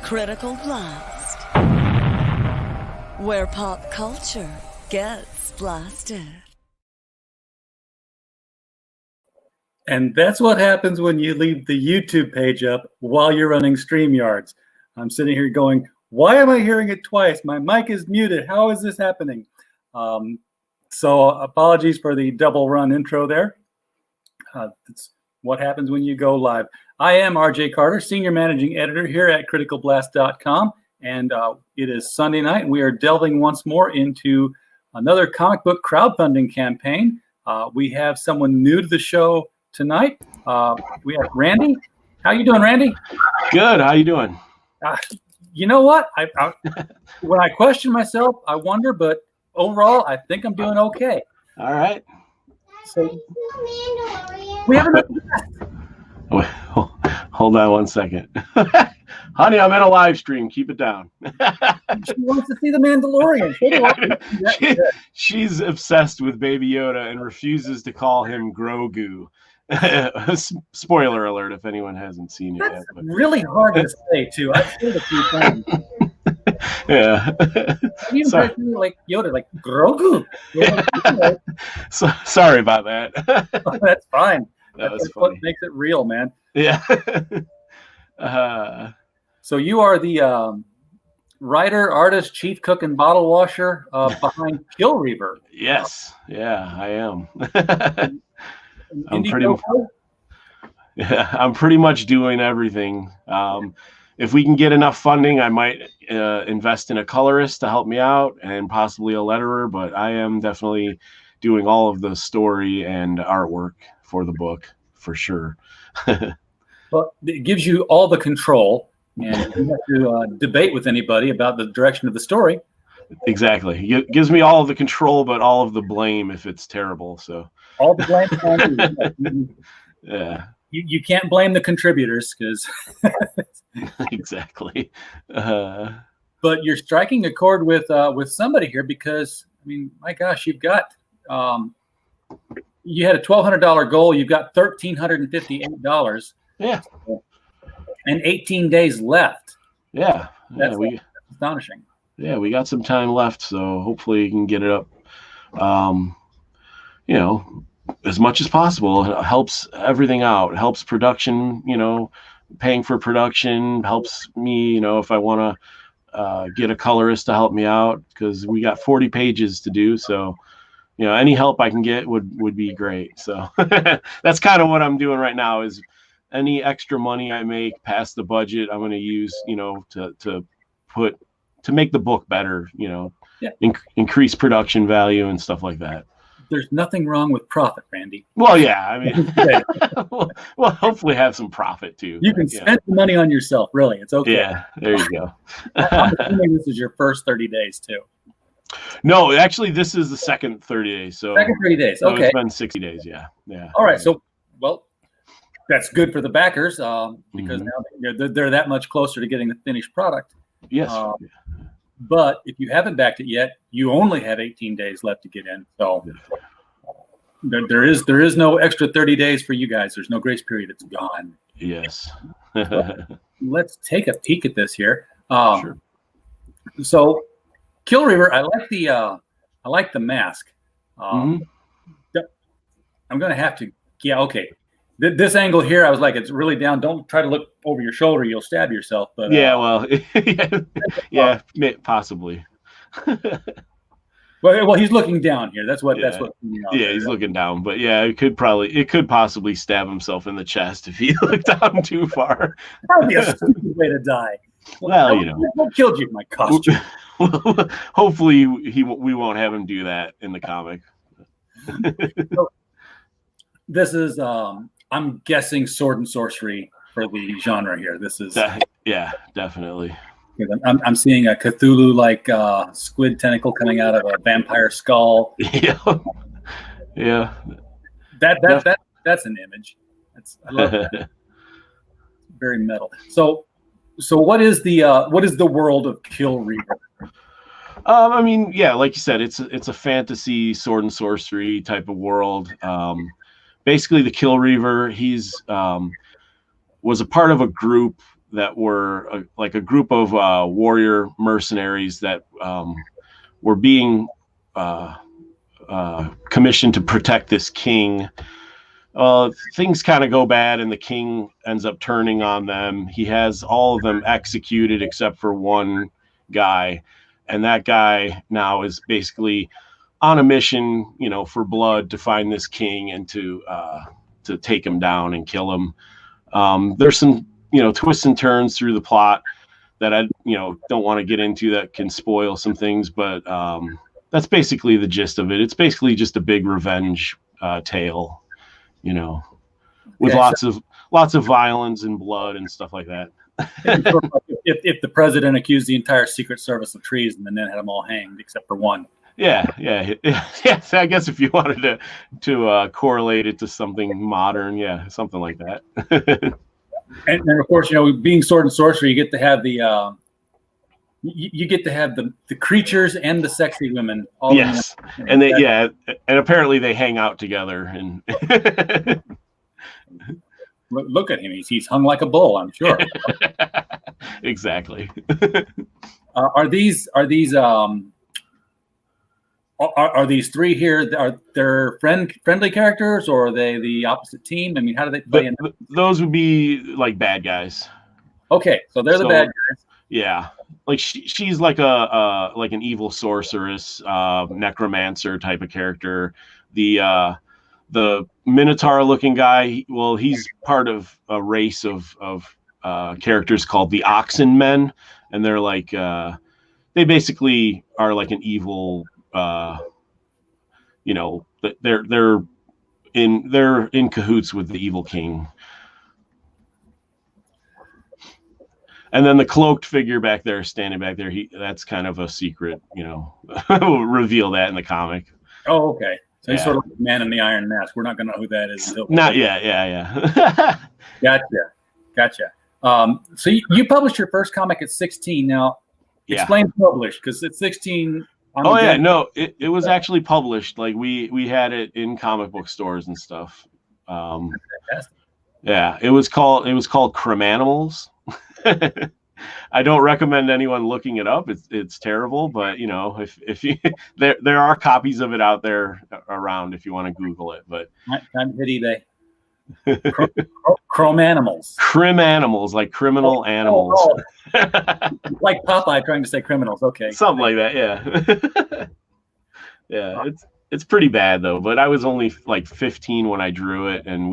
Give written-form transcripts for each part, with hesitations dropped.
Critical Blast, where pop culture gets blasted. And that's what happens when you leave the YouTube page up while you're running StreamYards. I'm sitting here going, why am I hearing it twice? My mic is muted. How is this happening? So apologies for the double run intro there. That's what happens when you go live. I am RJ Carter, Senior Managing Editor here at criticalblast.com. And it is Sunday night, and we are delving once more into another comic book crowdfunding campaign. We have someone new to the show tonight. We have Randy. How you doing, Randy? Good. How you doing? You know what? When I question myself, I wonder, but overall, I think I'm doing okay. All right. So we have another guest. Wait, hold on one second. Honey, I'm in a live stream. Keep it down. She wants to see the Mandalorian. She's obsessed with Baby Yoda and refuses to call him Grogu. Spoiler alert if anyone hasn't seen it That's yet. But. Really hard to say, too. I've said it a few times. Yeah. Even personally, like Yoda, like Grogu. So, sorry about that. That's fine. That's what makes it real, man. Yeah. So you are the writer, artist, chief cook, and bottle washer behind Kill Reaver. Yes. Yeah, I am. I'm pretty much doing everything. If we can get enough funding, I might invest in a colorist to help me out and possibly a letterer, but I am definitely doing all of the story and artwork for the book for sure. Well, it gives you all the control, and you have to debate with anybody about the direction of the story. Exactly. It gives me all of the control, but all of the blame if it's terrible. So all the blame on you. Yeah. You can't blame the contributors because exactly. But you're striking a chord with somebody here because I mean, my gosh, you've got you had a $1,200 goal. You've got $1,358. Yeah. And 18 days left. Yeah. That's astonishing. Yeah, we got some time left, so hopefully you can get it up. As much as possible. It helps everything out. It helps production, paying for production, helps me, if I want to get a colorist to help me out because we got 40 pages to do. So, any help I can get would be great. So that's kind of what I'm doing right now is any extra money I make past the budget, I'm going to use, to make the book better, increase production value and stuff like that. There's nothing wrong with profit, Randy. Well, yeah, I mean, well, hopefully have some profit too. You can spend the money on yourself, really. It's okay. Yeah, there you go. I'm assuming this is your first 30 days too. No, actually, this is the second 30 days. So second 30 days. So okay. It's been 60 days. Yeah. All right. So, well, that's good for the backers because now they're that much closer to getting the finished product. Yes. But if you haven't backed it yet, you only have 18 days left to get in. So there is no extra 30 days for you guys. There's no grace period. It's gone. Yes. Let's take a peek at this here. Sure. So, Kill Reaver, I like the mask. I'm going to have to. Yeah. Okay. This angle here, I was like, it's really down. Don't try to look over your shoulder; you'll stab yourself. But yeah, well, yeah, possibly. well, he's looking down here. That's what. Yeah, he's looking down. But yeah, it could possibly stab himself in the chest if he looked down too far. That would be a stupid way to die. Well, what killed you? My costume. Hopefully, we won't have him do that in the comic. So, this is. I'm guessing sword and sorcery for the genre here. This is yeah, definitely. I'm seeing a Cthulhu-like squid tentacle coming out of a vampire skull. Yeah. That's an image. I love that. Very metal. So what is the world of Kill Reaver? I mean, yeah, like you said, it's a fantasy sword and sorcery type of world. Basically, the Kill Reaver, he's was a part of a group that were like a group of warrior mercenaries that were being commissioned to protect this king. Things kind of go bad, and the king ends up turning on them. He has all of them executed except for one guy, and that guy now is basically on a mission, for blood, to find this king and to take him down and kill him. There's some twists and turns through the plot that I don't want to get into that can spoil some things, but that's basically the gist of it. It's basically just a big revenge tale, with lots of violence and blood and stuff like that. if the president accused the entire Secret Service of treason and then had them all hanged except for one. Yeah. I guess if you wanted to correlate it to something modern, something like that. and of course, being sword and sorcery, you get to have the the creatures and the sexy women. All yes, and and apparently they hang out together. And look at him; he's hung like a bull, I'm sure. Exactly. Are these three here? Are they friendly characters, or are they the opposite team? I mean, how do they play in? Those would be like bad guys. Okay, so they're the bad guys. Yeah, like she's like like an evil sorceress, necromancer type of character. The Minotaur-looking guy, he's part of a race of characters called the Oxen Men, and they're like they basically are like an evil. They're in cahoots with the evil king. And then the cloaked figure back there, standing back there, that's kind of a secret, we'll reveal that in the comic. Oh, okay. So he's sort of like the man in the iron mask. We're not going to know who that is. Not yet. Yeah. Gotcha. So you published your first comic at 16. Now, explain publish, because at 16. No, it was actually published. Like we had it in comic book stores and stuff. Yeah, it was called Crimanimals. I don't recommend anyone looking it up. It's terrible, but if you there are copies of it out there around if you want to Google it. But time to hit eBay. Crimanimals, like criminal animals. Like Popeye trying to say criminals. Okay, something like that. Yeah. It's pretty bad though. But I was only like 15 when I drew it, and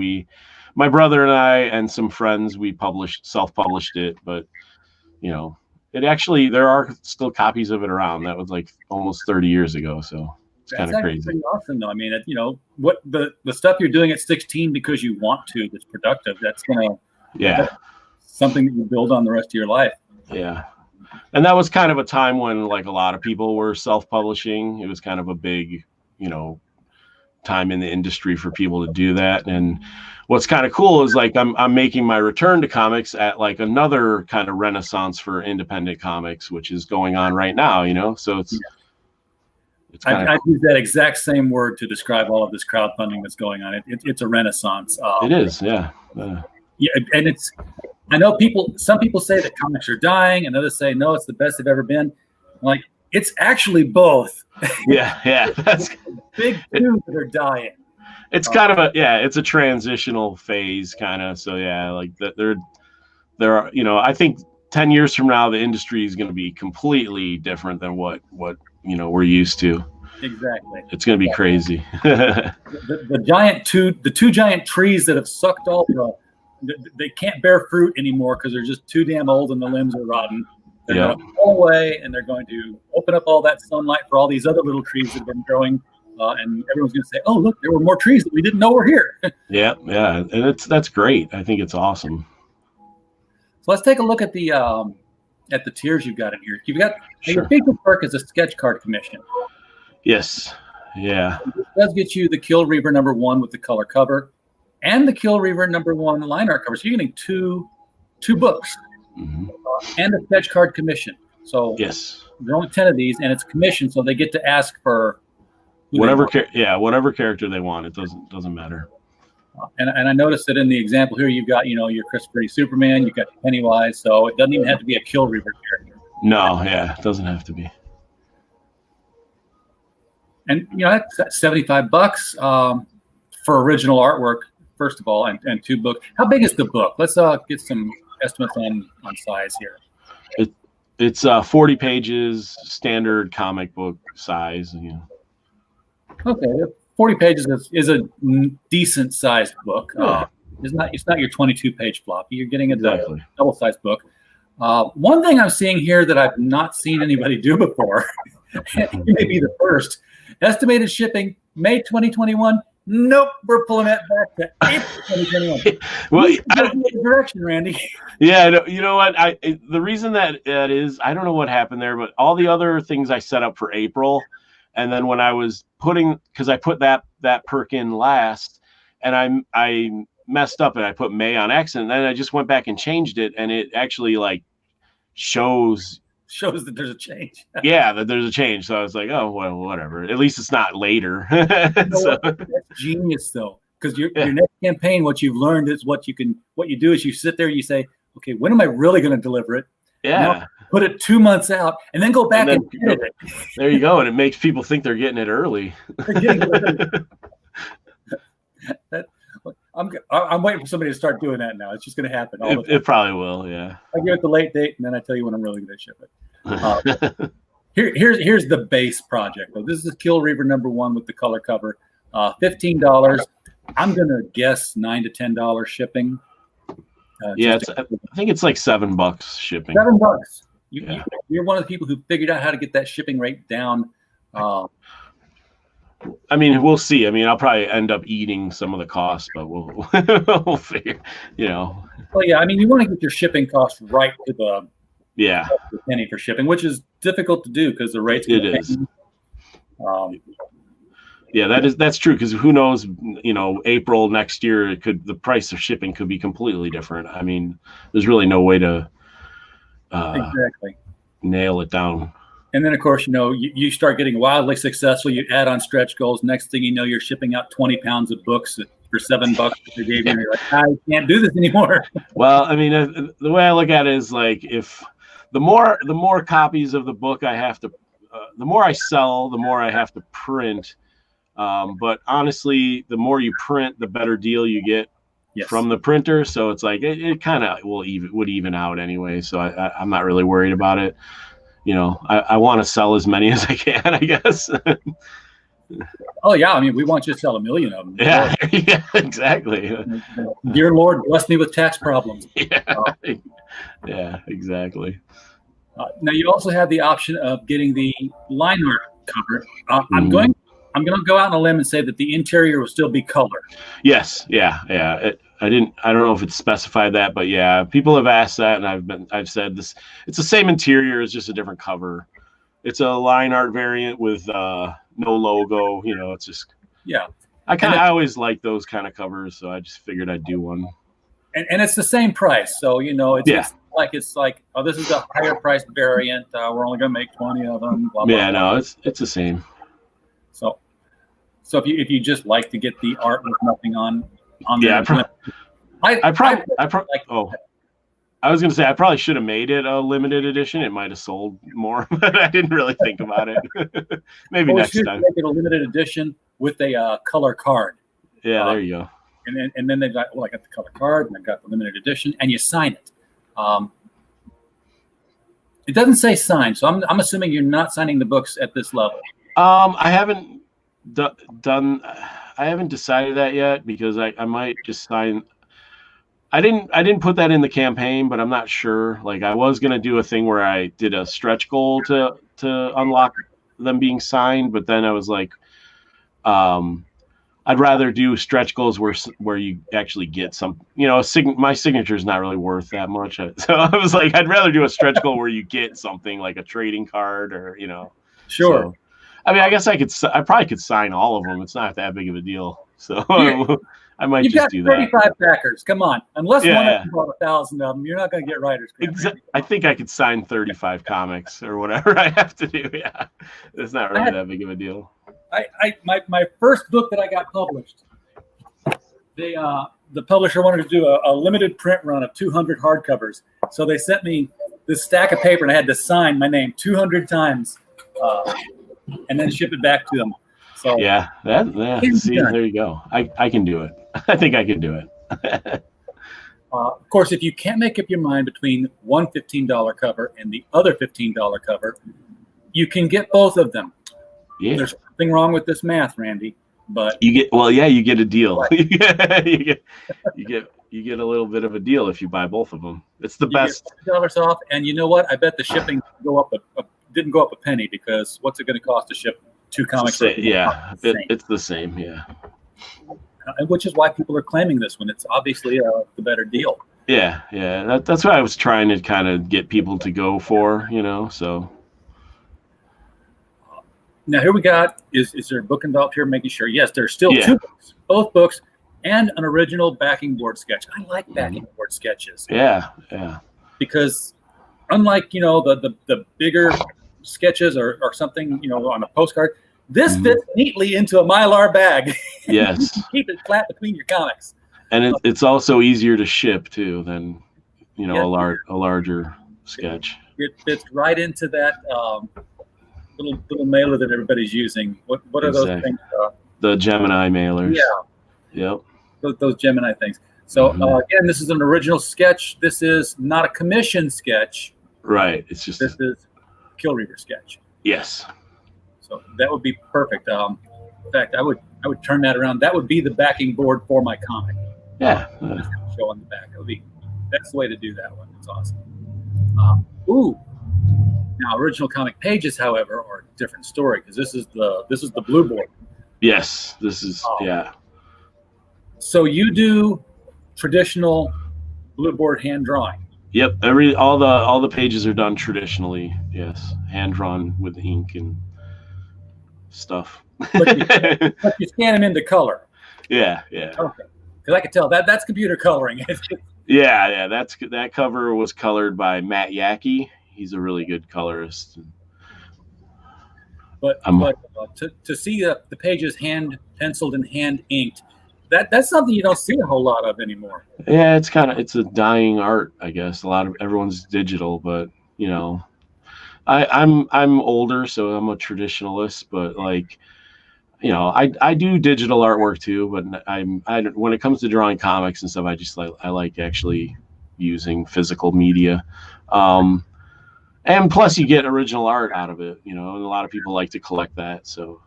my brother and I and some friends, we self-published it. But it actually, there are still copies of it around. That was like almost 30 years ago. So it's kind of crazy. Pretty awesome though. I mean, what the stuff you're doing at 16 because you want to, that's productive. That's that's something that you build on the rest of your life. Yeah. And that was kind of a time when like a lot of people were self-publishing. It was kind of a big, time in the industry for people to do that. And what's kind of cool is like I'm making my return to comics at like another kind of renaissance for independent comics, which is going on right now, so it's I'd use that exact same word to describe all of this crowdfunding that's going on. It's a renaissance. It is, yeah. Yeah, and I know some people say that comics are dying, and others say no, it's the best they've ever been. Like, it's actually both. Yeah. That's big two that are dying. It's kind of it's a transitional phase kind of. So like that there are, I think 10 years from now the industry is going to be completely different than what we're used to. Exactly. It's going to be crazy. the two giant trees that have sucked all they can't bear fruit anymore because they're just too damn old and the limbs are rotten. They're going to fall away, and they're going to open up all that sunlight for all these other little trees that have been growing, and everyone's going to say, "Oh, look, there were more trees that we didn't know were here." Yeah, and that's great. I think it's awesome. So let's take a look at the tiers you've got in here. You've got your featured perk is a sketch card commission. Yes, yeah. It does get you the Kill Reaver #1 with the color cover, and the Kill Reaver #1 line art cover. So you're getting two books. Mm-hmm. And a sketch card commission. So yes, there are only 10 of these, and it's commission, so they get to ask for whatever character they want. It doesn't matter. And I noticed that in the example here, you've got, your Christopher Superman, you've got Pennywise, so it doesn't even have to be a Kill Reaver character. No, yeah, it doesn't have to be. And that's $75 for original artwork, first of all, and 2 books. How big is the book? Let's get some estimates on size here. It's 40 pages, standard comic book size. Okay, 40 pages is a decent sized book. Yeah. It's not your 22-page floppy. You're getting a Exactly. double-sized book. One thing I'm seeing here that I've not seen anybody do before, you may be the first. Estimated shipping, May 2021. Nope, we're pulling that back to April 2021. Well, direction, Randy. Yeah, you know what? The reason that is, I don't know what happened there, but all the other things I set up for April, and then when I was because I put that perk in last, and I messed up and I put May on accident, and then I just went back and changed it, and it actually shows that there's a change. Yeah, that there's a change. So I was like, oh well, whatever. At least it's not later. That's genius, though, because your next campaign, what you've learned is what you do is you sit there, you say, okay, when am I really going to deliver it? Yeah. Now, put it 2 months out, and then go back and edit it. There you go, and it makes people think they're getting it early. I'm waiting for somebody to start doing that now. It's just going to happen. It probably will, yeah. I give it the late date, and then I tell you when I'm really going to ship it. Here's the base project. So this is Kill Reaver #1 with the color cover. $15. I'm going to guess $9 to $10 shipping. I think it's like $7 shipping. $7. You're one of the people who figured out how to get that shipping rate down. I mean, we'll see. I mean, I'll probably end up eating some of the costs, but we'll figure. Well, yeah. I mean, you want to get your shipping costs right to the penny for shipping, which is difficult to do because the rates. It is. That's true, because who knows? April next year, the price of shipping could be completely different. I mean, there's really no way to exactly nail it down. And then, of course, you start getting wildly successful. You add on stretch goals. Next thing you know, you're shipping out 20 pounds of books for $7 that they gave you. And you're like, I can't do this anymore. Well, I mean, the way I look at it is if the more copies of the book I have to, the more I sell, the more I have to print. But honestly, the more you print, the better deal you get from the printer. So it's like it kind of would even out anyway. So I'm not really worried about it. I want to sell as many as I can, I guess. Oh yeah, I mean, we want you to sell 1 million of them. Yeah, yeah, exactly. Dear Lord, bless me with tax problems. Yeah, exactly. Now you also have the option of getting the line art cover. I'm going to go out on a limb and say that the interior will still be color. Yes, yeah. I don't know if it's specified that, but yeah, people have asked that, and I've said this. It's the same interior, it's just a different cover. It's a line art variant with no logo. It's just I always like those kind of covers, so I just figured I'd do one. And it's the same price, so it's like oh, this is a higher priced variant. We're only going to make 20 of them. Blah, blah, blah. No, it's the same. So if you just like to get the art with nothing on there, I was gonna say I probably should have made it a limited edition. It might have sold more, but I didn't really think about it. Maybe next time. Make it a limited edition with a color card. Yeah, there you go. And then they've got I got the color card and I've got the limited edition, and you sign it. It doesn't say sign, so I'm assuming you're not signing the books at this level. I haven't done. I haven't decided that yet, because I might just sign. I didn't put that in the campaign, but I'm not sure. I was gonna do a thing where I did a stretch goal to unlock them being signed, but then I was like, I'd rather do stretch goals where you actually get some. My signature is not really worth that much, so I was like, I'd rather do a stretch goal where you get something like a trading card or Sure. So, I mean, I guess I probably could sign all of them. It's not that big of a deal. So I might just do that. You've got 35 backers. Come on. Unless one of them bought 1,000 of them, you're not going to get writers credit. I think I could sign 35 comics or whatever I have to do. Yeah. It's not really that big of a deal. My first book that I got published, The publisher wanted to do a limited print run of 200 hardcovers, so they sent me this stack of paper, and I had to sign my name 200 times, and then ship it back to them. So yeah, see, there you go. I can do it. I think I can do it. Of course, if you can't make up your mind between one $15 cover and the other $15 cover, you can get both of them. Yeah. There's nothing wrong with this math, Randy, but you get a deal. Right. you get a little bit of a deal if you buy both of them. It's the best. $50 off, and you know what? I bet the shipping didn't go up a penny, because what's it going to cost to ship 2 comics? Yeah, it's the same. Yeah. Which is why people are claiming this one. It's obviously the better deal. Yeah. That's what I was trying to kind of get people to go for, so. Now here we got, is there a book involved here? Making sure, yes, there's still 2 books, both books, and an original backing board sketch. I like backing board sketches. Yeah. Because unlike, the bigger sketches or something, on a postcard, this fits neatly into a Mylar bag. Yes. Keep it flat between your comics. And it's also easier to ship too than, a larger sketch. It fits right into that little mailer that everybody's using. What are those things? The Gemini mailers. Yeah. Yep. Those Gemini things. So again, this is an original sketch. This is not a commission sketch. Right. It's just this is Kill Reaver sketch. Yes. So that would be perfect. In fact, I would turn that around. That would be the backing board for my comic. Yeah. Show on the back. That's the way to do that one. It's awesome. Now, original comic pages, however, are a different story, because this is the blue board. Yes. This is So you do traditional blue board hand drawing. Yep. All the pages are done traditionally. Yes. Hand drawn with ink and stuff. But you scan them into color. Yeah. Okay. Because I could tell that's computer coloring. Yeah. That cover was colored by Matt Yackey. He's a really good colorist. But to see the pages hand penciled and hand inked, that's something you don't see a whole lot of anymore. Yeah, it's a dying art, I guess. Everyone's digital, but I'm older, so I'm a traditionalist, but I do digital artwork too, but when it comes to drawing comics and stuff, I like actually using physical media. And plus you get original art out of it, and a lot of people like to collect that. So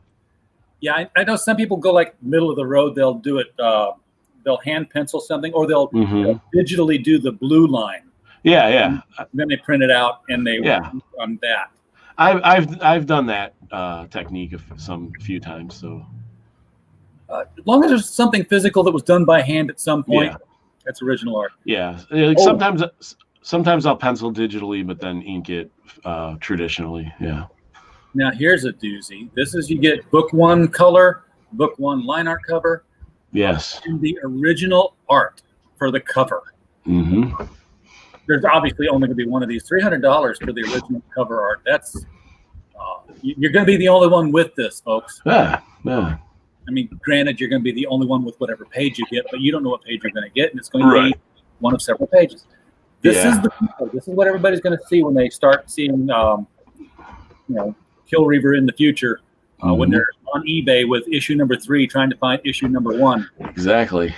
yeah, I know some people go like middle of the road. They'll do it. They'll hand pencil something, or they'll digitally do the blue line. Yeah. And then they print it out and they work on that. I've done that technique a few times. So as long as there's something physical that was done by hand at some point, that's original art. Yeah, sometimes I'll pencil digitally, but then ink it traditionally. Yeah. Now here's a doozy. This is, you get book 1 color, book 1 line art cover. Yes. And the original art for the cover. Mm-hmm. There's obviously only going to be one of these. $300 for the original cover art. That's you're going to be the only one with this, folks. Yeah. I mean, granted, you're going to be the only one with whatever page you get, but you don't know what page you're going to get, and it's going to be one of several pages. This is what everybody's going to see when they start seeing, Kill Reaver in the future, when they're on eBay with issue number 3 trying to find issue number 1. Exactly.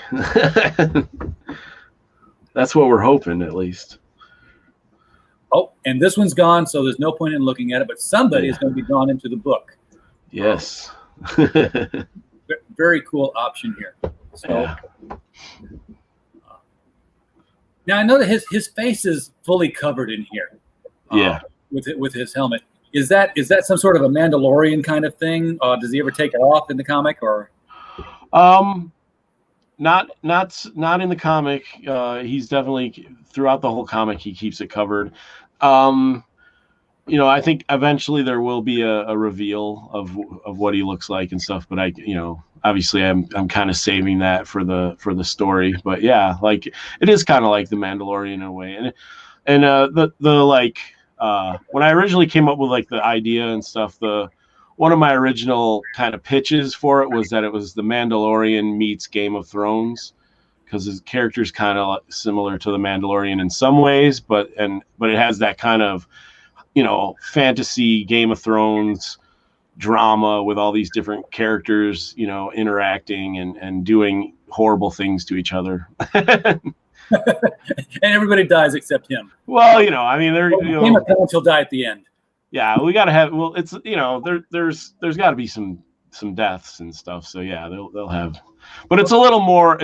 That's what we're hoping, at least. Oh, and this one's gone, so there's no point in looking at it, but somebody is going to be drawn into the book. Yes. Very cool option here. So now I know that his face is fully covered in here. With his helmet. Is that some sort of a Mandalorian kind of thing? Does he ever take it off in the comic, or? Not in the comic. He's definitely, throughout the whole comic, he keeps it covered. I think eventually there will be a reveal of what he looks like and stuff. But obviously I'm kind of saving that for the story. But yeah, like it is kind of like the Mandalorian in a way. And when I originally came up with like the idea and stuff, one of my original kind of pitches for it was that it was The Mandalorian meets Game of Thrones, because his character's kind of similar to The Mandalorian in some ways, but it has that kind of, fantasy Game of Thrones drama with all these different characters, interacting and doing horrible things to each other. And everybody dies except him. Well, I mean, Game of Thrones, he'll die at the end. Yeah, we gotta have. Well, it's there's got to be some deaths and stuff. So yeah, they'll have, but it's a little more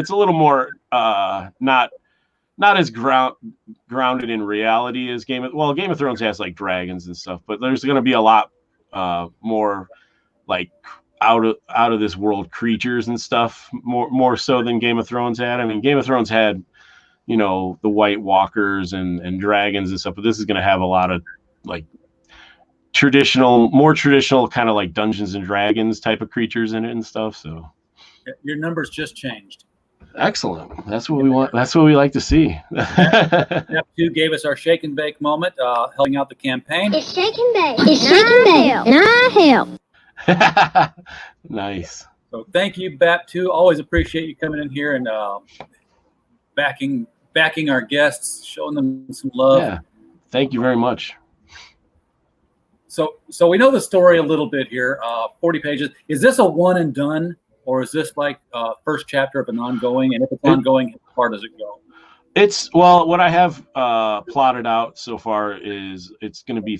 not as grounded in reality as Game of Thrones has like dragons and stuff, but there's going to be a lot more like out of this world creatures and stuff, more so than Game of Thrones had. I mean, Game of Thrones had the White Walkers and dragons and stuff, but this is going to have a lot of like more traditional kind of like Dungeons and Dragons type of creatures in it and stuff. So your numbers just changed. Excellent. That's what we want. That's what we like to see. Step 2 gave us our shake and bake moment, helping out the campaign. It's shake and bake. It's shake and bake. And I help. Nice. So thank you, BAP2. Always appreciate you coming in here and backing our guests, showing them some love. Yeah. Thank you very much. So we know the story a little bit here. 40 pages. Is this a one and done, or is this like first chapter of an ongoing? And if it's ongoing, how far does it go? What I have plotted out so far is it's going to be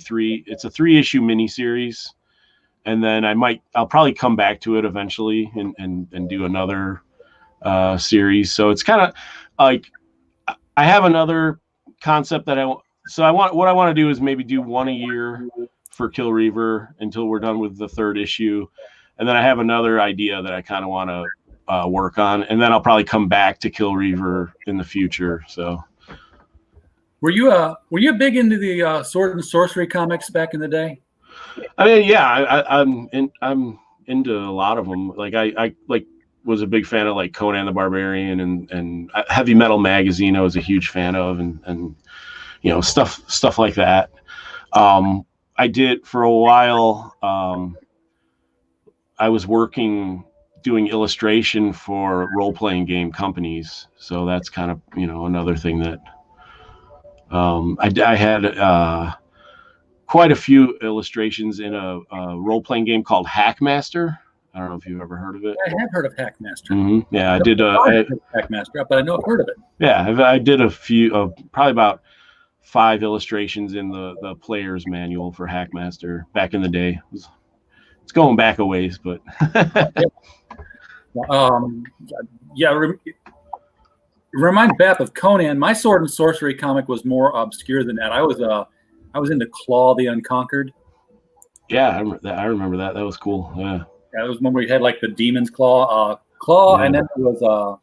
it's a 3-issue miniseries, and then I'll probably come back to it eventually and do another series. So it's kind of like I have another concept that what I want to do is maybe do one a year for Kill Reaver until we're done with the 3rd issue. And then I have another idea that I kind of want to work on. And then I'll probably come back to Kill Reaver in the future. So were you big into the sword and sorcery comics back in the day? I mean, yeah, I'm into a lot of them. Like I was a big fan of like Conan the Barbarian and Heavy Metal Magazine. I was a huge fan of and stuff like that. I did for a while. I was doing illustration for role-playing game companies. So that's kind of, another thing that I had quite a few illustrations in a role-playing game called Hackmaster. I don't know if you've ever heard of it. I have heard of Hackmaster. Mm-hmm. Yeah, I did. Hackmaster, but I know I've heard of it. Yeah, I did a few, probably about 5 illustrations in the player's manual for Hackmaster back in the day. It's going back a ways, but remind Beth of Conan. My sword and sorcery comic was more obscure than that. I was into Claw the Unconquered. Yeah, I remember that. That was cool. Yeah. That was one where you had like the Demon's Claw, yeah. And then there was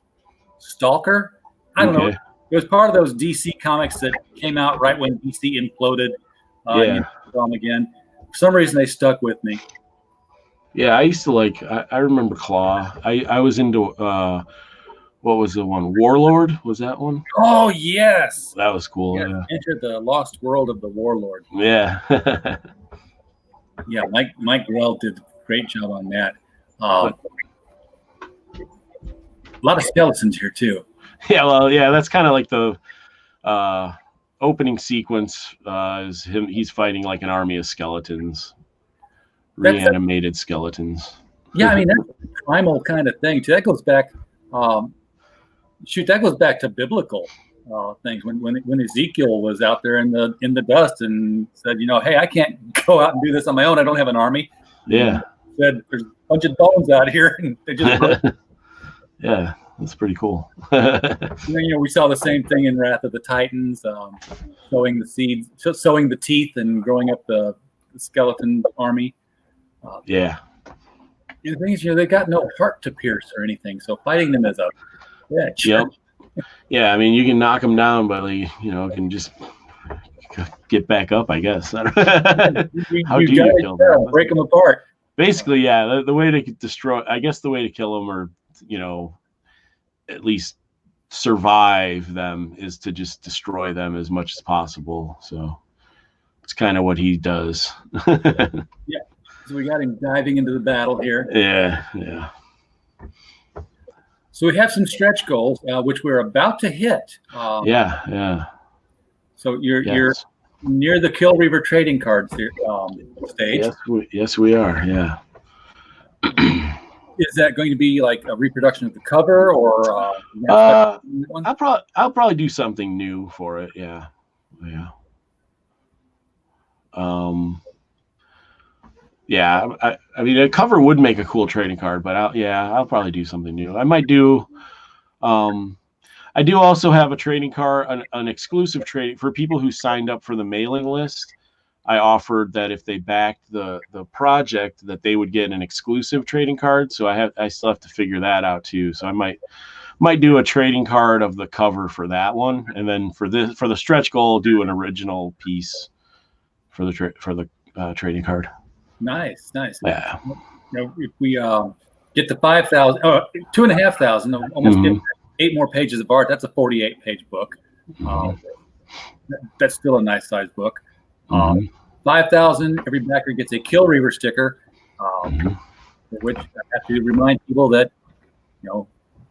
Stalker. I don't know. It was part of those DC comics that came out right when DC imploded. Again. For some reason, they stuck with me. Yeah, I used to I remember Claw. I was into, what was the one? Warlord? Was that one? Oh, yes. That was cool. Yeah. Enter the lost world of the Warlord. Yeah. Yeah, Mike Grell did a great job on that. A lot of skeletons here, too. Yeah, well, yeah, that's kind of like the opening sequence is him. He's fighting like an army of skeletons. Reanimated skeletons. Yeah, I mean that's a primal kind of thing too. That goes back. That goes back to biblical things. When Ezekiel was out there in the dust and said, hey, I can't go out and do this on my own. I don't have an army. Yeah. Said there's a bunch of bones out here, and they just. Yeah, that's pretty cool. And then, we saw the same thing in Wrath of the Titans, sowing the seeds, sowing the teeth, and growing up the skeleton army. Yeah. The thing is, they got no heart to pierce or anything, so fighting them is a bitch. Yep. Yeah, I mean, you can knock them down, but can just get back up, I guess. How do you kill them? Break them apart. Basically, yeah. The way to destroy, I guess, the way to kill them, or at least survive them, is to just destroy them as much as possible. So it's kind of what he does. Yeah. So we got him diving into the battle here. Yeah, yeah. So we have some stretch goals, which we're about to hit. Yeah. So you're Yes. near the Kill Reaver trading cards here, stage. Yes, we are. Yeah. Is that going to be like a reproduction of the cover, or I'll probably do something new for it. Yeah. Yeah. I mean, a cover would make a cool trading card, but I'll probably do something new. I might do. I do also have a trading card, an exclusive trade for people who signed up for the mailing list. I offered that if they backed the project, that they would get an exclusive trading card. So I still have to figure that out too. So I might do a trading card of the cover for that one, and then for the stretch goal, do an original piece for the trading card. Nice. Yeah. If we get to 5,000, 2,500, almost get 8 more pages of art. That's a 48-page book. That's still a nice size book. 5,000, every backer gets a Kill Reaver sticker, which I have to remind people that,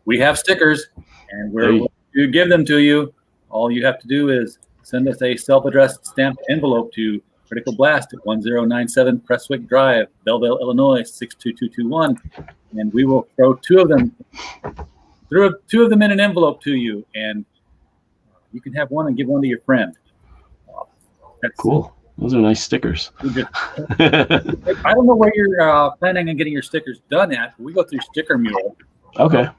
we have stickers, and we're willing to give them to you. All you have to do is send us a self-addressed stamped envelope to Critical Blast at 1097 Prestwick Drive, Belleville, Illinois 62221, and we will throw two of them in an envelope to you, and you can have one and give one to your friend. That's cool. Those are nice stickers. I don't know where you're planning on getting your stickers done at, but we go through Sticker Mule. Okay.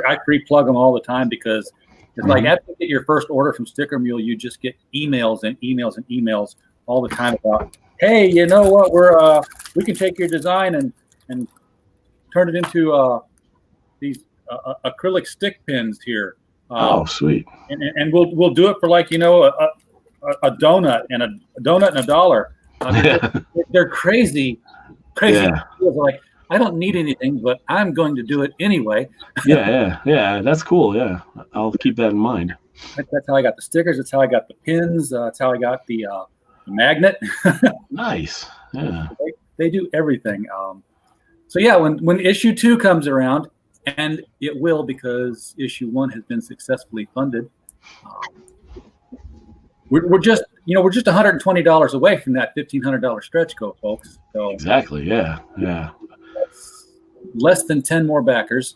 I free plug them all the time because it's like after you get your first order from Sticker Mule, you just get emails and emails and emails all the time about, hey, you know what? We can take your design and turn it into these acrylic stick pins here. Oh, sweet. And we'll do it for like a donut and $1. They're crazy. Yeah. Like, I don't need anything, but I'm going to do it anyway. Yeah. That's cool. Yeah, I'll keep that in mind. That's how I got the stickers. That's how I got the pins. That's how I got the magnet. Nice. Yeah. They do everything. So yeah, when issue 2 comes around, and it will because issue 1 has been successfully funded. We're just $120 away from that $1,500 stretch goal, folks. So exactly. Yeah. Less than 10 more backers,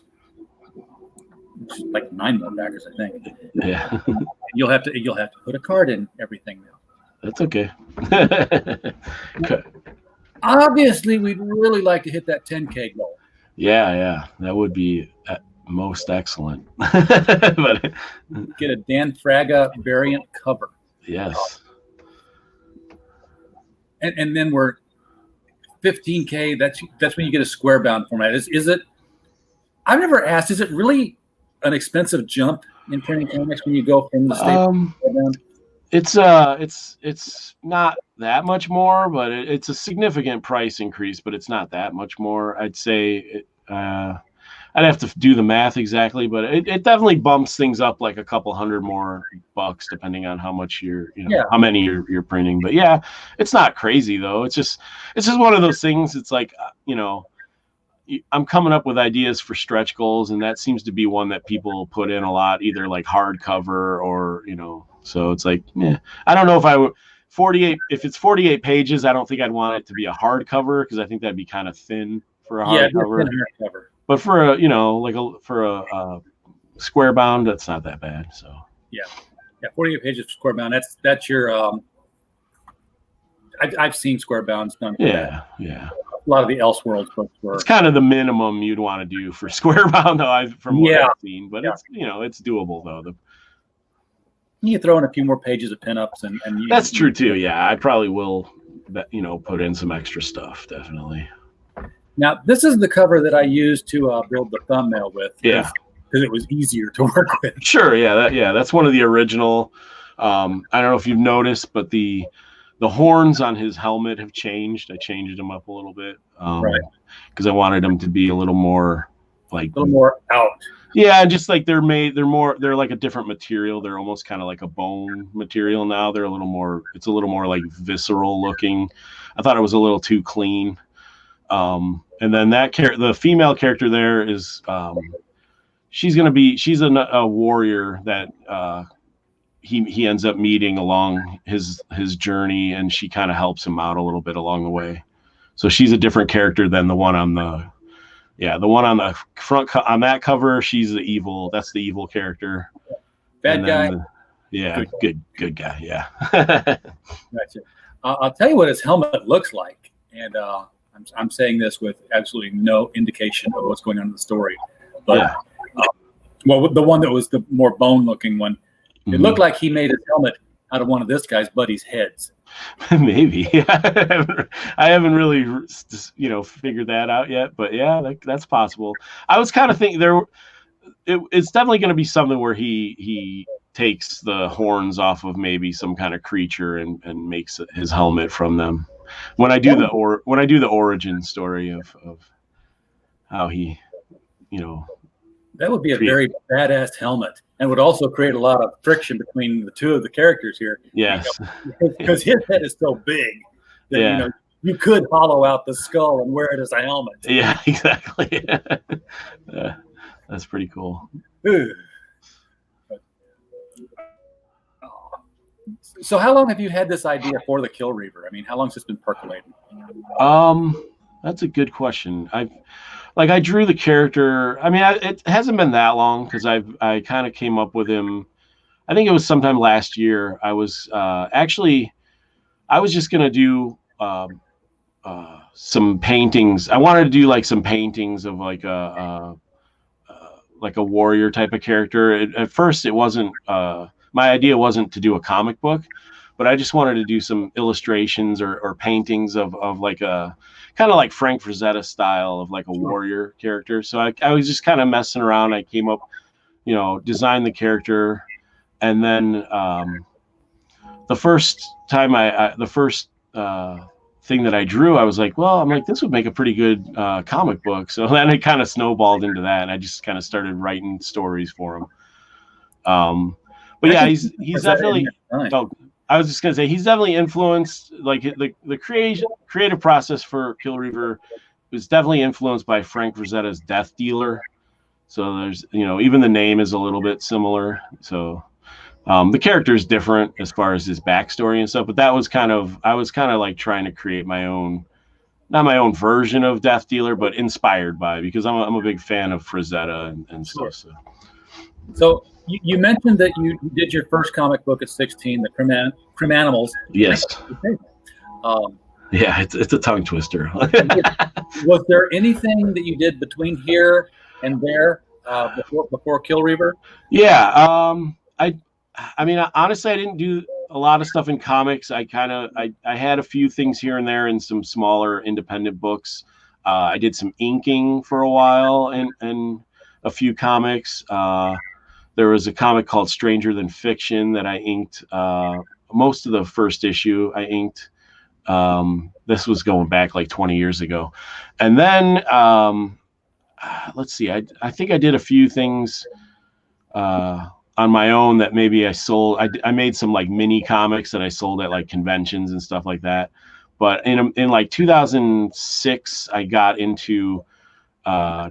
like 9 more backers, I think. Yeah. You'll have to put a card in everything now. That's okay. Obviously, we'd really like to hit that 10K goal. Yeah, that would be most excellent. But get a Dan Fraga variant cover. Yes. And then we're 15K. That's when you get a square bound format. Is it? I've never asked. Is it really an expensive jump in printing comics when you go from the staple down? It's not that much more, but it's a significant price increase, but it's not that much more. I'd say I'd have to do the math exactly, but it definitely bumps things up like a couple $100 more depending on how much how many you're printing. But yeah, it's not crazy though. It's just one of those things. It's like, I'm coming up with ideas for stretch goals, and that seems to be one that people put in a lot, either like hardcover or, so it's like, I don't know if I would 48, if it's 48 pages, I don't think I'd want it to be a hardcover because I think that'd be kind of thin for a hardcover. But for a square bound, that's not that bad. So yeah, 48 pages square bound. That's your. I've seen square bounds done. Yeah. A lot of the Elseworlds books were. It's kind of the minimum you'd want to do for square bound, though. From what I've seen, but it's it's doable though. You throw in a few more pages of pinups and that's true too. Yeah, I probably will. Put in some extra stuff, definitely. Now, this is the cover that I used to build the thumbnail with. Yeah. Because it was easier to work with. Sure, yeah. That's one of the original. I don't know if you've noticed, but the horns on his helmet have changed. I changed them up a little bit. Right. Because I wanted them to be a little more out. Yeah, just like they're like a different material. They're almost kind of like a bone material now. It's a little more like visceral looking. I thought it was a little too clean. And then the female character there is she's a warrior that he ends up meeting along his journey, and she kind of helps him out a little bit along the way. So she's a different character than the one on the front on that cover. That's the evil character. Bad guy. Good guy. Yeah. Gotcha. I'll tell you what his helmet looks like, and I'm saying this with absolutely no indication of what's going on in the story, but well, the one that was the more bone-looking one, it looked like he made his helmet out of one of this guy's buddy's heads. Maybe. I haven't really, figured that out yet, but yeah, that's possible. I was kind of thinking it's definitely going to be something where he takes the horns off of maybe some kind of creature and makes his helmet from them. When I do the origin story of how he, that would be a very badass helmet, and would also create a lot of friction between the two of the characters here. Yes, because his head is so big that you could hollow out the skull and wear it as a helmet. Yeah, exactly. That's pretty cool. So how long have you had this idea for the Kill Reaver? I mean, how long has this been percolating? That's a good question. I drew the character. I mean, it hasn't been that long because I kind of came up with him. I think it was sometime last year. I was just gonna do some paintings. I wanted to do like some paintings of like a warrior type of character. At first, it wasn't. My idea wasn't to do a comic book, but I just wanted to do some illustrations or paintings of like a kind of like Frank Frazetta style of like a warrior character. So I was just kind of messing around. I came up, designed the character, and then the first time the first thing that I drew, I was like, this would make a pretty good comic book. So then it kind of snowballed into that, and I just kind of started writing stories for him. But yeah, he's definitely. I was just gonna say he's definitely influenced. Like the creative process for Kill Reaver was definitely influenced by Frank Frazetta's Death Dealer. So there's even the name is a little bit similar. So the character is different as far as his backstory and stuff. But I was kind of like trying to create my own, not my own version of Death Dealer, but inspired by, because I'm a big fan of Frazetta and stuff. So you mentioned that you did your first comic book at 16, the Criminals. Yes. Yeah, it's a tongue twister. Was there anything that you did between here and there before Kill Reaver? Yeah. I mean, honestly, I didn't do a lot of stuff in comics. I had a few things here and there in some smaller independent books. I did some inking for a while and a few comics. There was a comic called Stranger Than Fiction that I inked. Most of the first issue I inked. This was going back like 20 years ago. And then, let's see, I think I did a few things on my own that maybe I sold. I made some like mini comics that I sold at like conventions and stuff like that. But in like 2006, I got into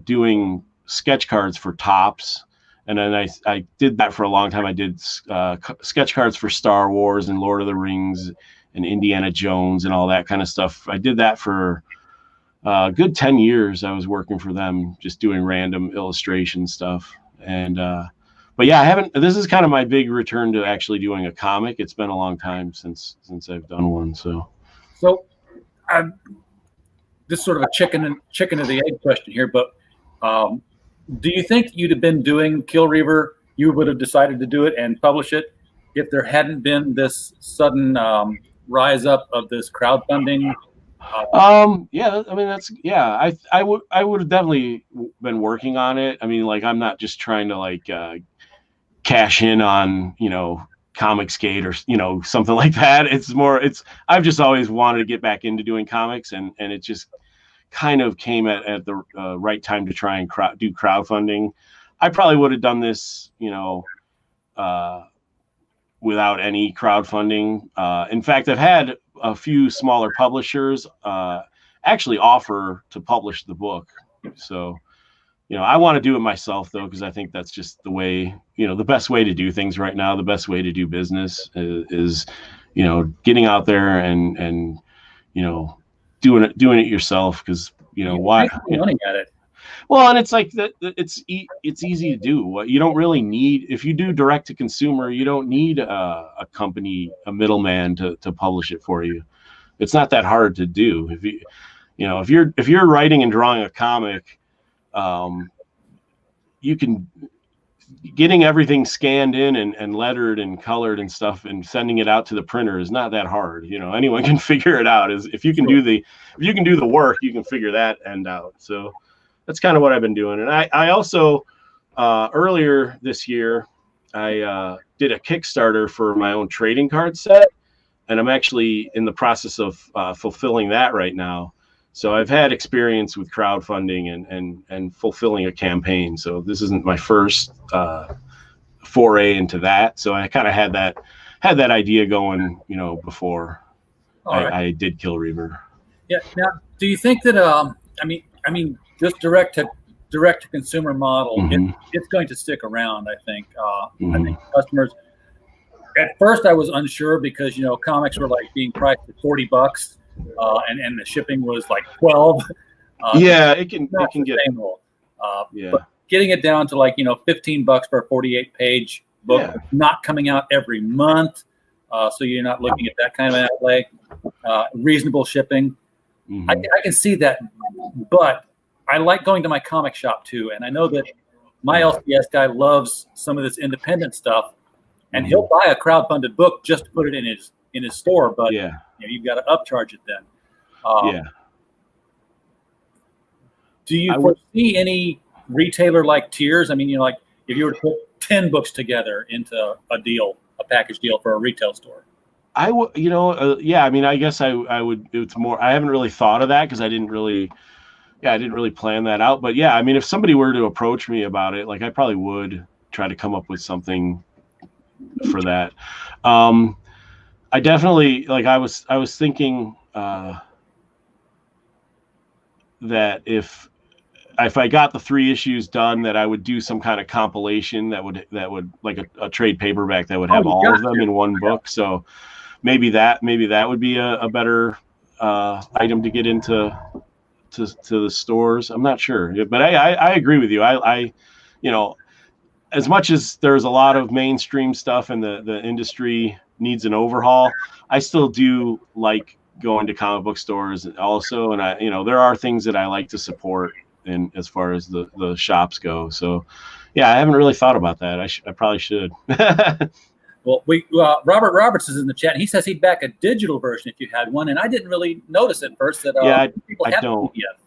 doing sketch cards for Topps. And then I did that for a long time. I did sketch cards for Star Wars and Lord of the Rings and Indiana Jones and all that kind of stuff. I did that for a good 10 years. I was working for them, just doing random illustration stuff. And but yeah, this is kind of my big return to actually doing a comic. It's been a long time since I've done one. So this is sort of a chicken of the egg question here, but do you think you'd have been doing Kill Reaver, you would have decided to do it and publish it if there hadn't been this sudden rise up of this crowdfunding? Yeah, I mean, I would have definitely been working on it. I mean, like, I'm not just trying to like cash in on, Comicsgate or, something like that. I've just always wanted to get back into doing comics, and it just kind of came at the right time to try and do crowdfunding. I probably would have done this, without any crowdfunding. In fact, I've had a few smaller publishers actually offer to publish the book. So, I want to do it myself though, because I think that's just the way, the best way to do things right now. The best way to do business is getting out there and doing it yourself. Because why running at it. Well, and it's like that. It's easy to do. You don't really need, if you do direct to consumer, you don't need a company, a middleman to publish it for you. It's not that hard to do. If you're writing and drawing a comic, you can getting everything scanned in and lettered and colored and stuff and sending it out to the printer is not that hard. Anyone can figure it out. If you can do the work, you can figure that end out. So that's kind of what I've been doing. And I also earlier this year I did a Kickstarter for my own trading card set, and I'm actually in the process of fulfilling that right now. So I've had experience with crowdfunding and fulfilling a campaign. So this isn't my first foray into that. So I kind of had that idea going, before I did kill Reaver. Yeah. Now, do you think that I mean, this direct to consumer model, it's going to stick around? I think. I think customers. At first, I was unsure because comics were like being priced at $40. And the shipping was like 12. It can get but getting it down to like $15 for a 48-page book, not coming out every month, so you're not looking at that kind of outlay. Reasonable shipping, I can see that, but I like going to my comic shop too, and I know that my LCS guy loves some of this independent stuff, and he'll buy a crowdfunded book just to put it in his store, but you've got to upcharge it then. Do you foresee any retailer like tiers? I mean, like if you were to put 10 books together into a package deal for a retail store. I would, I mean, I guess I would. It's more. I haven't really thought of that because I didn't really plan that out. But yeah, I mean, if somebody were to approach me about it, like I probably would try to come up with something for that. I definitely I was thinking that if I got the 3 issues done, that I would do some kind of compilation that would like a trade paperback that would have all of them in one book. So maybe that would be a better item to get into the stores. I'm not sure, but I agree with you. I as much as there's a lot of mainstream stuff and the industry needs an overhaul, I still do like going to comic book stores also, and there are things that I like to support in as far as the shops go. So yeah, I haven't really thought about that. I probably should. Well, Robert Roberts is in the chat, and he says he'd back a digital version if you had one, and I didn't really notice at first that people have don't. yet.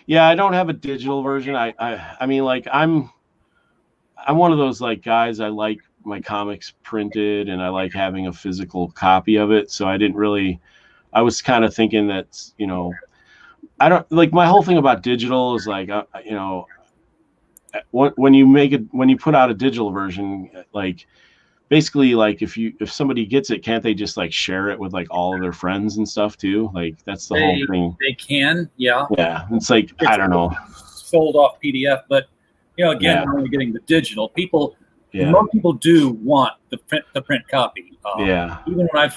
Yeah, I don't have a digital version. I mean, like I'm one of those like guys. I like my comics printed, and I like having a physical copy of it. So I was kind of thinking that, I don't like, my whole thing about digital is like, when you put out a digital version, like basically like if somebody gets it, can't they just like share it with like all of their friends and stuff too? Like that's the whole thing. They can. Yeah. Yeah. It's like, I don't know. Sold off PDF, but again, we're only getting the digital. Most people do want the print copy. Even when I've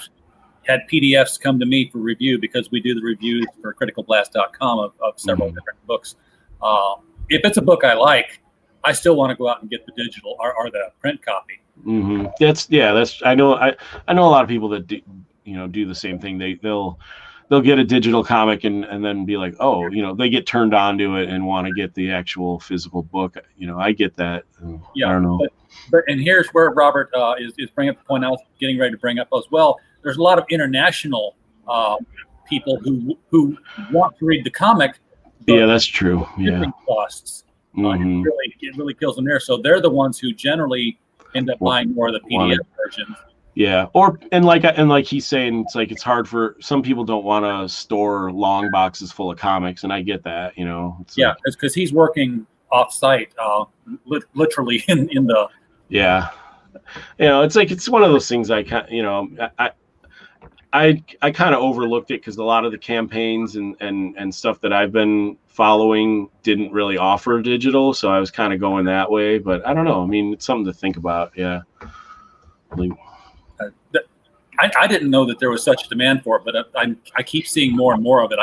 had PDFs come to me for review, because we do the reviews for criticalblast.com of several different books. If it's a book I like, I still want to go out and get the digital or the print copy. I know a lot of people that do the same thing. They'll get a digital comic and then be like, oh, they get turned on to it and want to get the actual physical book. I get that. I don't know. But and here's where Robert is bringing up the point I was getting ready to bring up as well. There's a lot of international people who want to read the comic. Yeah, that's true. Shipping costs. It really kills them there. So they're the ones who generally end up buying more of the PDF versions. Yeah, and like he's saying, it's like it's hard for some people don't want to store long boxes full of comics, and I get that. Because he's working off site, literally in the. Yeah, it's like it's one of those things. I kind of overlooked it because a lot of the campaigns and stuff that I've been following didn't really offer digital, so I was kind of going that way. But I don't know. I mean, it's something to think about. Yeah. Like, I didn't know that there was such a demand for it, but I keep seeing more and more of it.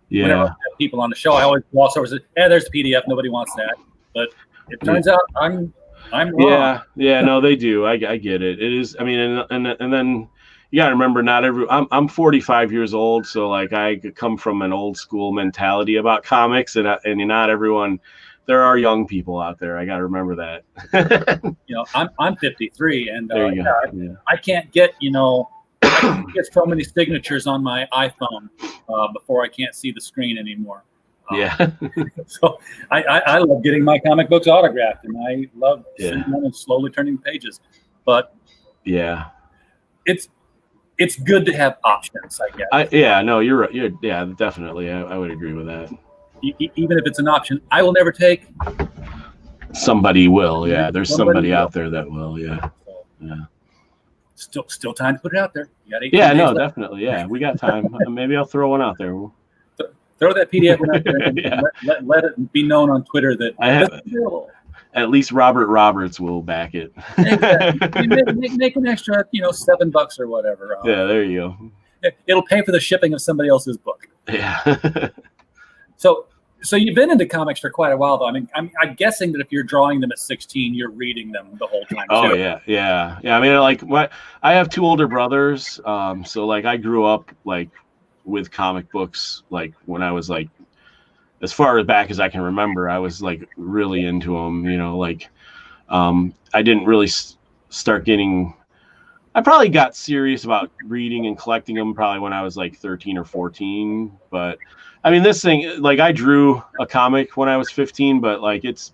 Whenever I have people on the show, I always gloss over and say, there's the PDF. Nobody wants that. But it turns out I'm wrong. Yeah, no, they do. I get it. It is. I mean, and then you got to remember, I'm 45 years old, so like I come from an old school mentality about comics, and not everyone. There are young people out there. I got to remember that. I'm 53, and there you go. I can't get I can't get so many signatures on my iPhone before I can't see the screen anymore. So I love getting my comic books autographed, and I love sitting down and slowly turning the pages. But it's good to have options, I guess. You're right. Yeah, definitely. I would agree with that. Even if it's an option, I will never take. Somebody will. Yeah, there's somebody out there that will. Yeah. Still time to put it out there. You got 18 days left. Definitely. Yeah, we got time. Maybe I'll throw one out there. Throw that PDF out there and let it be known on Twitter that I have. At least Robert Roberts will back it. Make an extra, $7 or whatever. Yeah, there you go. It'll pay for the shipping of somebody else's book. Yeah. So you've been into comics for quite a while, though. I mean, I'm guessing that if you're drawing them at 16, you're reading them the whole time. Oh, too. yeah. I mean, I have two older brothers, so like I grew up like with comic books, like when I was like, as far back as I can remember, I was like really into them. I didn't really start getting. I probably got serious about reading and collecting them probably when I was like 13 or 14, but. I mean, this thing, like I drew a comic when I was 15, but like it's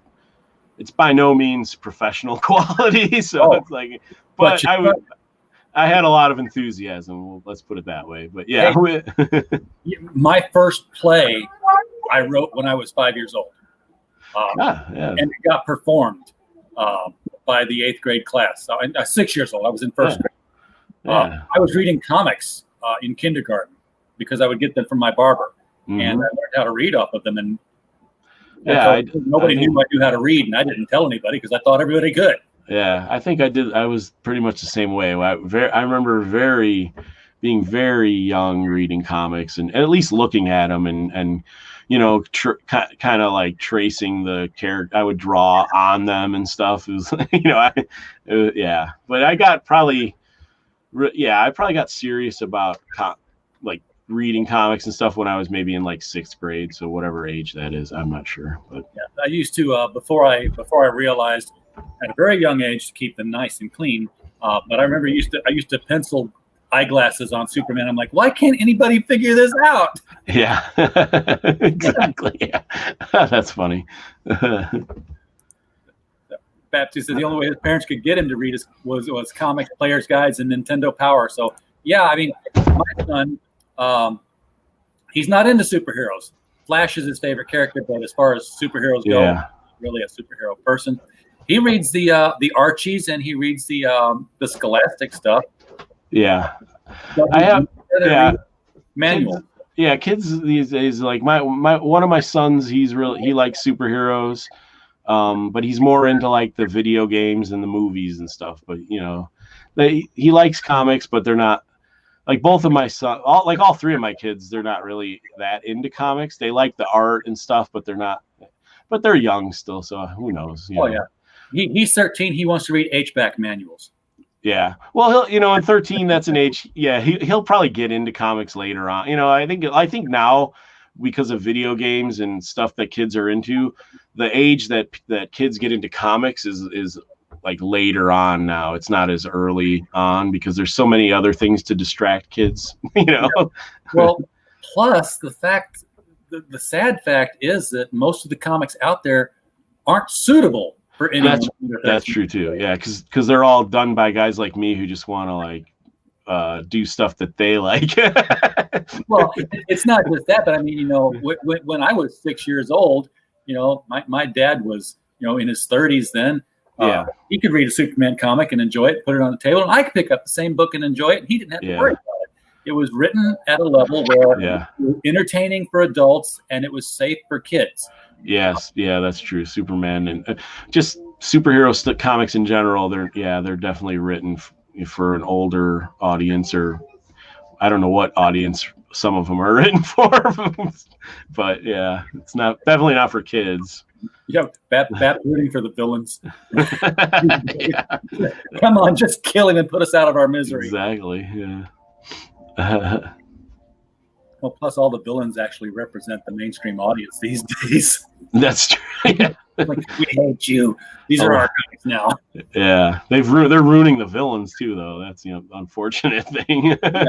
by no means professional quality. So it's like, but I had a lot of enthusiasm. Well, let's put it that way. But yeah, my first play I wrote when I was 5 years old, and it got performed by the 8th grade class. 6 years old, I was in first grade. I was reading comics in kindergarten because I would get them from my barber. And I learned how to read off of them, and nobody knew I knew how to read, and I didn't tell anybody because I thought everybody could. Yeah, I think I did. I was pretty much the same way. I remember being very young, reading comics, and at least looking at them, and kind of like tracing the character. I would draw on them and stuff. It was, But I probably got serious about like reading comics and stuff when I was maybe in like 6th grade. So whatever age that is, I'm not sure. But I used to before I realized at a very young age to keep them nice and clean. But I remember I used to pencil eyeglasses on Superman. I'm like, why can't anybody figure this out? Yeah, exactly. Yeah. That's funny. Baptiste said the only way his parents could get him to read was comics, players' guides, and Nintendo Power. So yeah, I mean, my son. He's not into superheroes. Flash is his favorite character, but as far as superheroes go, he's really a superhero person. He reads the Archies and he reads the Scholastic stuff. Yeah, I have manual. Yeah, kids these days, like my one of my sons, he likes superheroes, but he's more into like the video games and the movies and stuff. But he likes comics, but they're not. Like both of my sons, all 3 of my kids, they're not really that into comics. They like the art and stuff, but they're not. But they're young still, so who knows? Yeah, he's 13. He wants to read H-back manuals. Yeah, well, in 13, that's an age. Yeah, he'll probably get into comics later on. I think now because of video games and stuff that kids are into, the age that kids get into comics is like later on now. It's not as early on because there's so many other things to distract kids, Well, plus the sad fact is that most of the comics out there aren't suitable for anyone. That's true too. Yeah. Cause they're all done by guys like me who just want to like do stuff that they like. Well, it's not just that, but I mean, when I was 6 years old, my dad was, in his 30s then. He could read a Superman comic and enjoy it, put it on the table, and I could pick up the same book and enjoy it, and he didn't have to worry about it. it was written at a level where Yeah. it was entertaining for adults and it was safe for kids. Yes, yeah, that's true. Superman and just superhero comics in general, they're definitely written for an older audience, or I don't know what audience some of them are written for, but yeah, it's definitely not for kids. Yeah, Bat rooting for the villains. Yeah. Come on, just kill him and put us out of our misery. Exactly. Yeah. Well, plus all the villains actually represent the mainstream audience these days. That's true. Yeah. Like, we hate you. These are our guys now. Yeah, they're ruining the villains too, though. That's unfortunate thing. Yeah.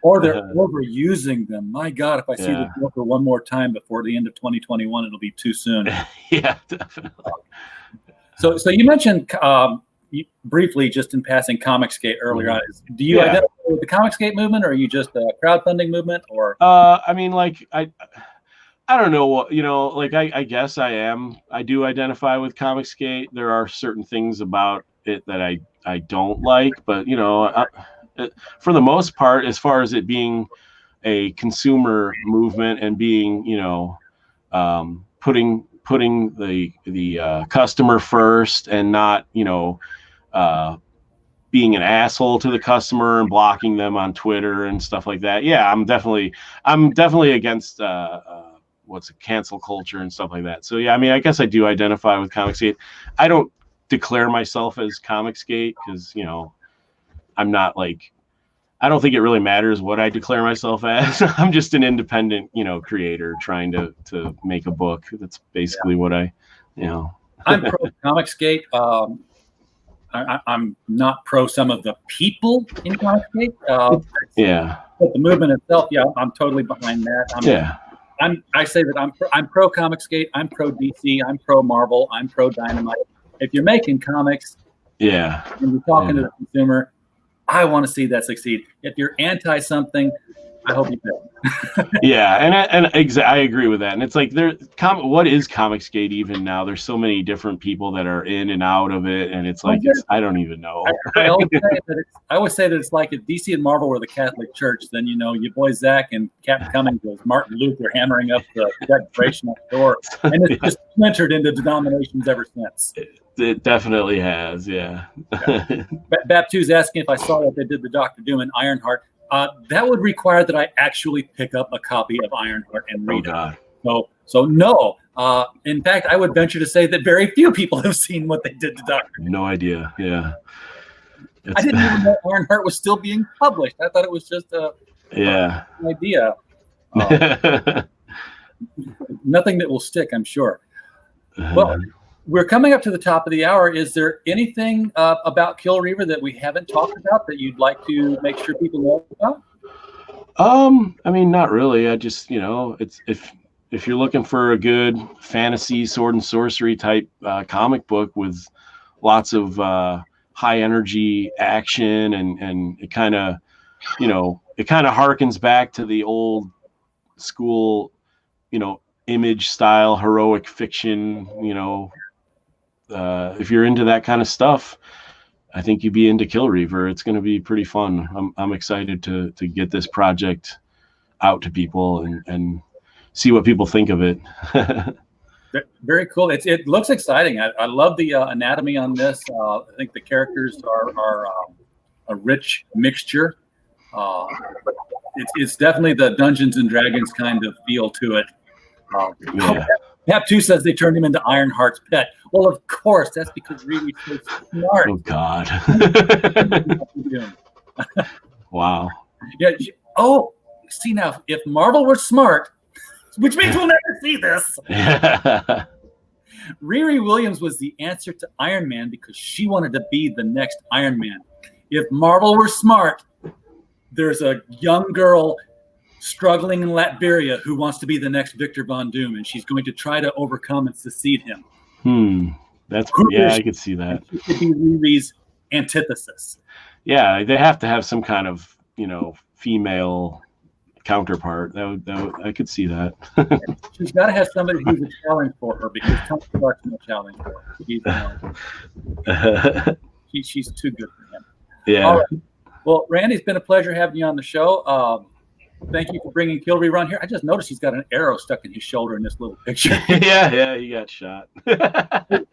Or they're overusing them. My God, if I see the Joker one more time before the end of 2021, it'll be too soon. Yeah, definitely. So you mentioned briefly, just in passing, Comicsgate earlier on. Do you identify with the Comicsgate movement, or are you just a crowdfunding movement? Or I mean, like I don't know what, like I guess I do identify with Comicsgate. There are certain things about it that I don't like, but for the most part, as far as it being a consumer movement and being, putting the customer first and not, being an asshole to the customer and blocking them on Twitter and stuff like that. Yeah, I'm definitely against what's a cancel culture and stuff like that. So yeah, I mean, I guess I do identify with Comicsgate. I don't declare myself as Comicsgate because I'm not like, I don't think it really matters what I declare myself as. I'm just an independent, creator trying to make a book. That's basically what I'm pro Comicsgate. I'm not pro some of the people in Comicsgate. But the movement itself, I'm totally behind that. I say that I'm pro Comicsgate, I'm pro DC, I'm pro Marvel, I'm pro Dynamite. If you're making comics, and you're talking to the consumer, I want to see that succeed. If you're anti something, I hope you do. I agree with that. And it's like, what is Comicsgate even now? There's so many different people that are in and out of it, and it's like I don't even know. I always say that it's like if DC and Marvel were the Catholic Church, then your boy Zach and Captain Cummings was Martin Luther hammering up the Declaration at the door, and it's just splintered into denominations ever since. It definitely has, yeah. Baptu's asking if I saw that they did the Dr. Doom and Ironheart. That would require that I actually pick up a copy of Ironheart and read it. So no. In fact, I would venture to say that very few people have seen what they did to Dr. Doom. No idea. Yeah. I didn't even know Ironheart was still being published. I thought it was just an idea. Nothing that will stick, I'm sure. Well, we're coming up to the top of the hour. Is there anything about Kill Reaver that we haven't talked about that you'd like to make sure people know about? I mean, not really. I just, it's if you're looking for a good fantasy sword and sorcery type comic book with lots of high energy action and it kind of harkens back to the old school, image style heroic fiction, if you're into that kind of stuff, I think you'd be into Kill Reaver. It's going to be pretty fun. I'm excited to get this project out to people and see what people think of it. Very cool. It looks exciting. I love the anatomy on this. I think the characters are a rich mixture. It's definitely the Dungeons and Dragons kind of feel to it. Pap2 says they turned him into Ironheart's pet. Well, of course, that's because Reeve's so smart. Oh God! Wow. Yeah. See now, if Marvel were smart, which means we'll never see this. Riri Williams was the answer to Iron Man because she wanted to be the next Iron Man. If Marvel were smart, there's a young girl struggling in Latveria who wants to be the next Victor Von Doom, and she's going to try to overcome and succeed him. I could see that. It could be Riri's antithesis. Yeah, they have to have some kind of female counterpart. I could see that. She's got to have somebody who's a challenge for her because Tony Stark's no challenge for her. She's too good for him. Yeah. All right. Well, Randy, it's been a pleasure having you on the show. Thank you for bringing Kill Rerun here. I just noticed he's got an arrow stuck in his shoulder in this little picture. Yeah, he got shot.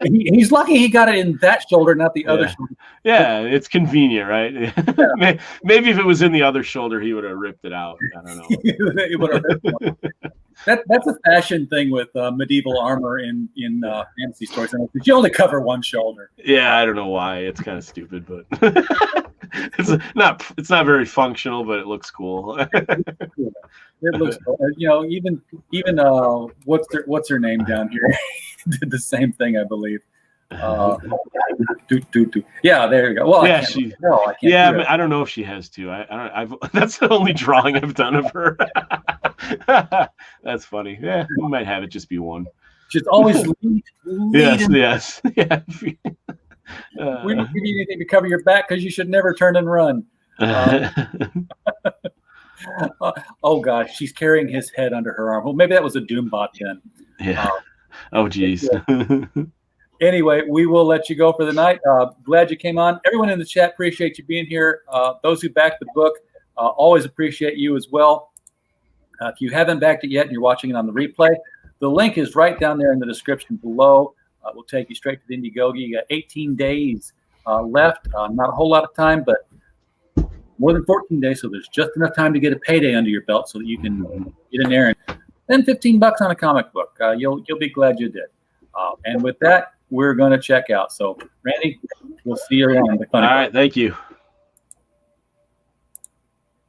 He's lucky he got it in that shoulder, not the other shoulder. Yeah, it's convenient, right? Yeah. Maybe if it was in the other shoulder, he would have ripped it out. I don't know. He would have ripped it out. That's a fashion thing with medieval armor in fantasy stories. You only cover one shoulder. Yeah, I don't know why. It's kind of stupid, but it's not very functional, but it looks cool. It looks cool. Even what's her name down here did the same thing, I believe. Yeah, there you go. Well, yeah, I can't I don't know if she has to. I've that's the only drawing I've done of her. That's funny. Yeah, we might have it just be one. Just always lead. Yes. Yeah. We don't give you anything to cover your back because you should never turn and run. Oh gosh, she's carrying his head under her arm. Well, maybe that was a Doombot then. Yeah. Oh geez. Anyway, we will let you go for the night. Glad you came on. Everyone in the chat, appreciate you being here. Those who backed the book, always appreciate you as well. If you haven't backed it yet and you're watching it on the replay, the link is right down there in the description below. We'll take you straight to the Indiegogo. You got 18 days left. Not a whole lot of time, but more than 14 days. So there's just enough time to get a payday under your belt so that you can get in there and spend $15 on a comic book. You'll be glad you did. And with that, we're going to check out. So, Randy, we'll see you around. All right. Thank you.